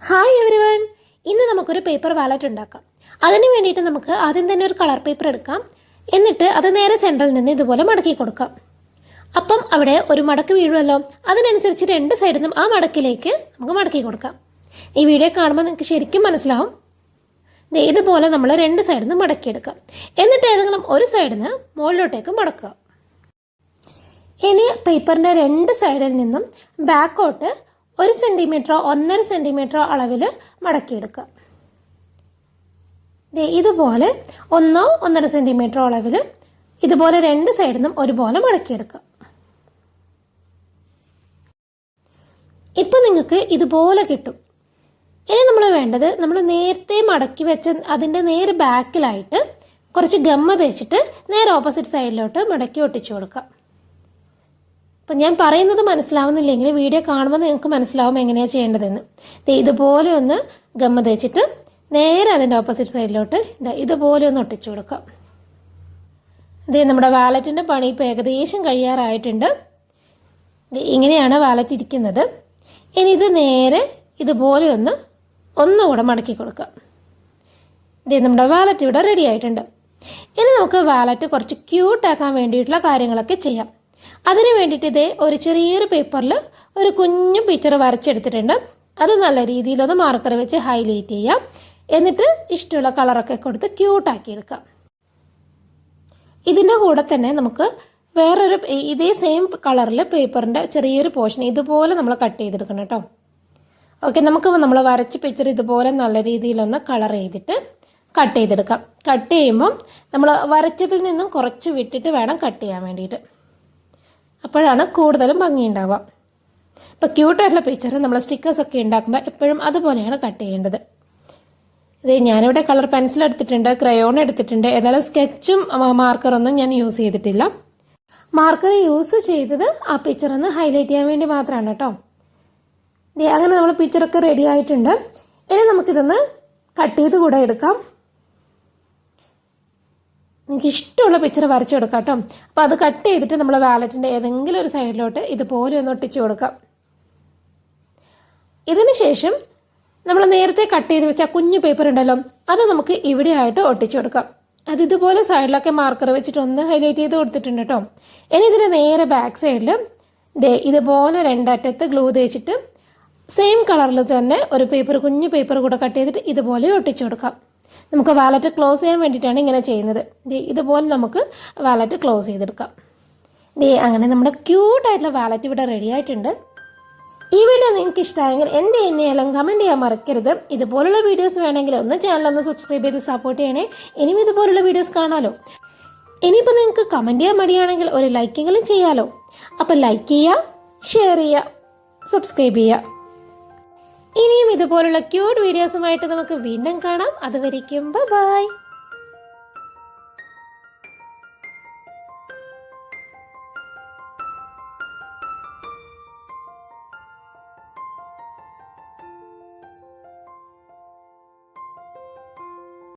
Hi everyone, ഇന്ന് നമുക്കൊരു paper wallet ഉണ്ടാക്കാം. അതിന് വേണ്ടിയിട്ട് നമുക്ക് ആദ്യം തന്നെ ഒരു കളർ പേപ്പർ എടുക്കാം. എന്നിട്ട് അത് നേരെ സെൻറ്ററിൽ നിന്ന് ഇതുപോലെ മടക്കി കൊടുക്കാം. അപ്പം അവിടെ ഒരു മടക്ക് വീഴുമല്ലോ, അതിനനുസരിച്ച് രണ്ട് സൈഡിൽ നിന്നും ആ മടക്കിലേക്ക് നമുക്ക് മടക്കി കൊടുക്കാം. ഈ വീഡിയോ കാണുമ്പോൾ നിങ്ങൾക്ക് ശരിക്കും മനസ്സിലാവും. ഇതുപോലെ നമ്മൾ രണ്ട് സൈഡിൽ നിന്ന് മടക്കിയെടുക്കാം. എന്നിട്ട് ഏതെങ്കിലും ഒരു സൈഡിൽ നിന്ന് മുകളിലോട്ടേക്ക് മടക്കുക. ഇനി പേപ്പറിൻ്റെ രണ്ട് സൈഡിൽ നിന്നും ബാക്കോട്ട് 1 സെൻറ്റിമീറ്ററോ 1.5 സെൻറ്റിമീറ്ററോ അളവിൽ മടക്കിയെടുക്കുക. ഇതുപോലെ 1-1.5 സെൻറ്റിമീറ്റർ അളവിൽ ഇതുപോലെ രണ്ട് സൈഡിൽ നിന്നും ഒരുപോലെ മടക്കിയെടുക്കുക. ഇപ്പം നിങ്ങൾക്ക് ഇതുപോലെ കിട്ടും. ഇനി നമ്മൾ വേണ്ടത്, നമ്മൾ നേരത്തെ മടക്കി വെച്ച അതിൻ്റെ നേരെ ബാക്കിലായിട്ട് കുറച്ച് ഗമ്മ തേച്ചിട്ട് നേരെ ഓപ്പോസിറ്റ് സൈഡിലോട്ട് മടക്കി ഒട്ടിച്ചു കൊടുക്കാം. അപ്പം ഞാൻ പറയുന്നത് മനസ്സിലാവുന്നില്ലെങ്കിൽ വീഡിയോ കാണുമ്പോൾ നിങ്ങൾക്ക് മനസ്സിലാവും എങ്ങനെയാണ് ചെയ്യേണ്ടതെന്ന്. ഇതുപോലെ ഒന്ന് ഗമ്മ തേച്ചിട്ട് നേരെ അതിൻ്റെ ഓപ്പോസിറ്റ് സൈഡിലോട്ട് ഇതുപോലെ ഒന്ന് ഒട്ടിച്ചു കൊടുക്കാം. നമ്മുടെ വാലറ്റിൻ്റെ പണി ഇപ്പോൾ ഏകദേശം കഴിയാറായിട്ടുണ്ട്. ഇങ്ങനെയാണ് വാലറ്റ് ഇരിക്കുന്നത്. ഇനി ഇത് നേരെ ഇതുപോലെ ഒന്നുകൂടെ മടക്കി കൊടുക്കാം. നമ്മുടെ വാലറ്റ് ഇവിടെ റെഡി ആയിട്ടുണ്ട്. ഇനി നമുക്ക് വാലറ്റ് കുറച്ച് ക്യൂട്ടാക്കാൻ വേണ്ടിയിട്ടുള്ള കാര്യങ്ങളൊക്കെ ചെയ്യാം. അതിന് വേണ്ടിയിട്ട് ഒരു ചെറിയൊരു പേപ്പറിൽ ഒരു കുഞ്ഞു പിക്ചർ വരച്ചെടുത്തിട്ടുണ്ട്. അത് നല്ല രീതിയിലൊന്ന് മാർക്കർ വെച്ച് ഹൈലൈറ്റ് ചെയ്യാം. എന്നിട്ട് ഇഷ്ടമുള്ള കളറൊക്കെ കൊടുത്ത് ക്യൂട്ടാക്കി എടുക്കാം. ഇതിൻ്റെ കൂടെ തന്നെ നമുക്ക് വേറൊരു ഇതേ സെയിം കളറിൽ പേപ്പറിൻ്റെ ചെറിയൊരു പോർഷൻ ഇതുപോലെ നമ്മൾ കട്ട് ചെയ്തെടുക്കണം കേട്ടോ. ഓക്കെ, നമുക്ക് നമ്മൾ വരച്ച പിക്ചർ ഇതുപോലെ നല്ല രീതിയിലൊന്ന് കളർ ചെയ്തിട്ട് കട്ട് ചെയ്തെടുക്കാം. കട്ട് ചെയ്യുമ്പം നമ്മൾ വരച്ചതിൽ നിന്നും കുറച്ച് വിട്ടിട്ട് വേണം കട്ട് ചെയ്യാൻ വേണ്ടിയിട്ട്. അപ്പോഴാണ് കൂടുതലും ഭംഗിയുണ്ടാവുക. ഇപ്പോൾ ക്യൂട്ടായിട്ടുള്ള പിക്ചർ നമ്മൾ സ്റ്റിക്കേഴ്സൊക്കെ ഉണ്ടാക്കുമ്പോൾ എപ്പോഴും അതുപോലെയാണ് കട്ട് ചെയ്യേണ്ടത്. ഞാനിവിടെ കളർ പെൻസിൽ എടുത്തിട്ടുണ്ട്, ക്രയോൺ എടുത്തിട്ടുണ്ട്. ഏതായാലും സ്കെച്ചും മാർക്കറൊന്നും ഞാൻ യൂസ് ചെയ്തിട്ടില്ല. മാർക്കർ യൂസ് ചെയ്തത് ആ പിക്ചർ ഒന്ന് ഹൈലൈറ്റ് ചെയ്യാൻ വേണ്ടി മാത്രമാണ് കേട്ടോ. അങ്ങനെ നമ്മൾ പിക്ചറൊക്കെ റെഡി ആയിട്ടുണ്ട്. ഇനി നമുക്കിതൊന്ന് കട്ട് ചെയ്ത് കൂടെ എടുക്കാം. നിങ്ങൾക്ക് ഇഷ്ടമുള്ള പിക്ചർ വരച്ചു കൊടുക്കാം കേട്ടോ. അപ്പോൾ അത് കട്ട് ചെയ്തിട്ട് നമ്മൾ വാലറ്റിൻ്റെ ഏതെങ്കിലും ഒരു സൈഡിലോട്ട് ഇതുപോലെ ഒന്ന് ഒട്ടിച്ചു കൊടുക്കാം. ഇതിന് ശേഷം നമ്മൾ നേരത്തെ കട്ട് ചെയ്ത് വെച്ച കുഞ്ഞു പേപ്പർ ഉണ്ടല്ലോ, അത് നമുക്ക് ഇവിടെ ആയിട്ട് ഒട്ടിച്ചു കൊടുക്കാം. അത് ഇതുപോലെ സൈഡിലൊക്കെ മാർക്കർ വെച്ചിട്ട് ഒന്ന് ഹൈലൈറ്റ് ചെയ്ത് കൊടുത്തിട്ടുണ്ട് കേട്ടോ. ഇനി ഇതിൻ്റെ നേരെ ബാക്ക് സൈഡിൽ ഇതുപോലെ രണ്ടറ്റത്ത് ഗ്ലൂ തേച്ചിട്ട് സെയിം കളറിൽ തന്നെ ഒരു കുഞ്ഞു പേപ്പർ കൂടെ കട്ട് ചെയ്തിട്ട് ഇതുപോലെ ഒട്ടിച്ചു കൊടുക്കാം. നമുക്ക് വാലറ്റ് ക്ലോസ് ചെയ്യാൻ വേണ്ടിയിട്ടാണ് ഇങ്ങനെ ചെയ്യുന്നത്. ഇതുപോലെ നമുക്ക് വാലറ്റ് ക്ലോസ് ചെയ്തെടുക്കാം. അങ്ങനെ നമ്മുടെ ക്യൂട്ടായിട്ടുള്ള വാലറ്റ് ഇവിടെ റെഡി ആയിട്ടുണ്ട്. ഈ വീഡിയോ നിങ്ങൾക്ക് ഇഷ്ടമായെങ്കിൽ എന്ത് തന്നെയാലും കമൻറ്റ് ചെയ്യാൻ മറക്കരുത്. ഇതുപോലുള്ള വീഡിയോസ് വേണമെങ്കിൽ ചാനലൊന്ന് സബ്സ്ക്രൈബ് ചെയ്ത് സപ്പോർട്ട് ചെയ്യണേ. ഇനിയും ഇതുപോലുള്ള വീഡിയോസ് കാണാമല്ലോ. ഇനിയിപ്പോൾ നിങ്ങൾക്ക് കമൻറ്റ് ചെയ്യാൻ മടിയാണെങ്കിൽ ഒരു ലൈക്കെങ്കിലും ചെയ്യാമല്ലോ. അപ്പോൾ ലൈക്ക് ചെയ്യുക, ഷെയർ ചെയ്യുക, സബ്സ്ക്രൈബ് ചെയ്യുക. ഇനിയും ഇതുപോലുള്ള ക്യൂട്ട് വീഡിയോസുമായിട്ട് നമുക്ക് വീണ്ടും കാണാം. അതുവരേക്കും ബൈ.